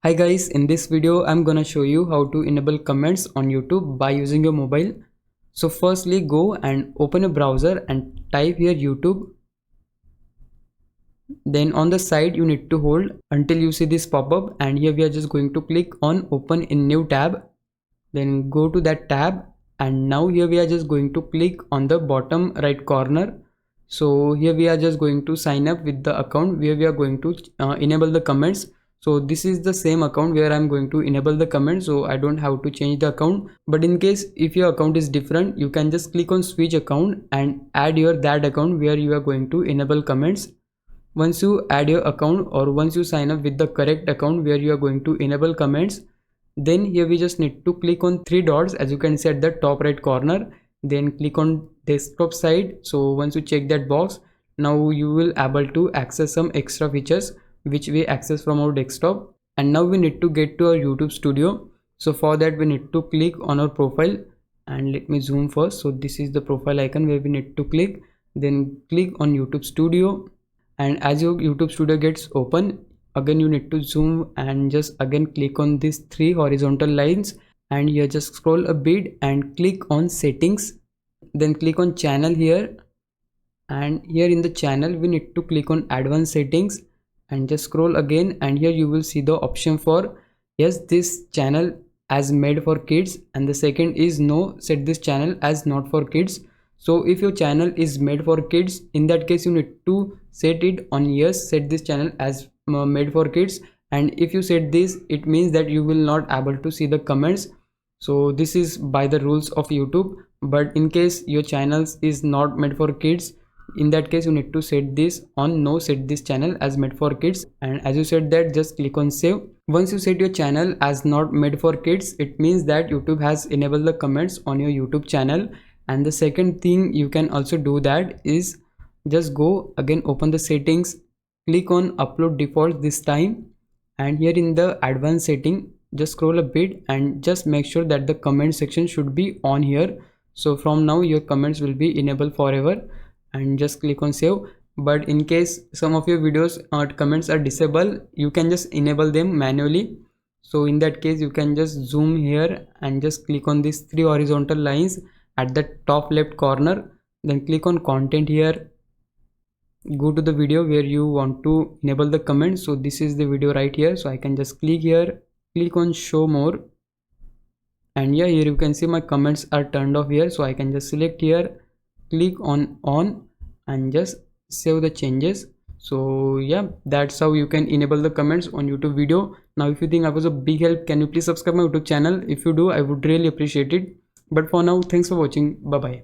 Hi guys, in this video I'm gonna show you how to enable comments on YouTube by using your mobile. So firstly go and open a browser and type here YouTube. Then on the side you need to hold until you see this pop-up, and here we are just going to click on open in new tab. Then go to that tab, and now here we are just going to click on the bottom right corner. So here we are just going to sign up with the account where we are going to enable the comments. So this is the same account where I'm going to enable the comments, so I don't have to change the account. But in case if your account is different, you can just click on switch account and add your that account where you are going to enable comments. Once you add your account, or once you sign up with the correct account where you are going to enable comments, then here we just need to click on three dots as you can see at the top right corner. Then click on desktop side. So once you check that box, now you will able to access some extra features which we access from our desktop. And now we need to get to our YouTube studio. So for that we need to click on our profile, and let me zoom first. So this is the profile icon where we need to click, then click on YouTube studio. And as your YouTube studio gets open, again you need to zoom and just again click on these three horizontal lines, and here just scroll a bit and click on settings. Then click on channel here, and here in the channel we need to click on advanced settings and just scroll again, and here you will see the option for yes, this channel as made for kids, and the second is no, set this channel as not for kids. So if your channel is made for kids, in that case you need to set it on yes, set this channel as made for kids. And if you set this, it means that you will not able to see the comments. So this is by the rules of YouTube. But in case your channels is not made for kids, in that case you need to set this on no, set this channel as made for kids. And as you said that, just click on save. Once you set your channel as not made for kids, it means that YouTube has enabled the comments on your YouTube channel. And the second thing you can also do that is just go again, open the settings, click on upload default this time, and here in the advanced setting just scroll a bit and just make sure that the comment section should be on here. So from now your comments will be enabled forever, and just click on save. But in case some of your videos or comments are disabled, you can just enable them manually. So in that case you can just zoom here and just click on these three horizontal lines at the top left corner, then click on content here, go to the video where you want to enable the comments. So this is the video right here, so I can just click here, click on show more, and yeah, here you can see my comments are turned off here. So I can just select here, click on and just save the changes. So yeah, that's how you can enable the comments on YouTube video. Now if you think I was a big help, can you please subscribe my YouTube channel? If you do, I would really appreciate it. But for now, thanks for watching. Bye bye.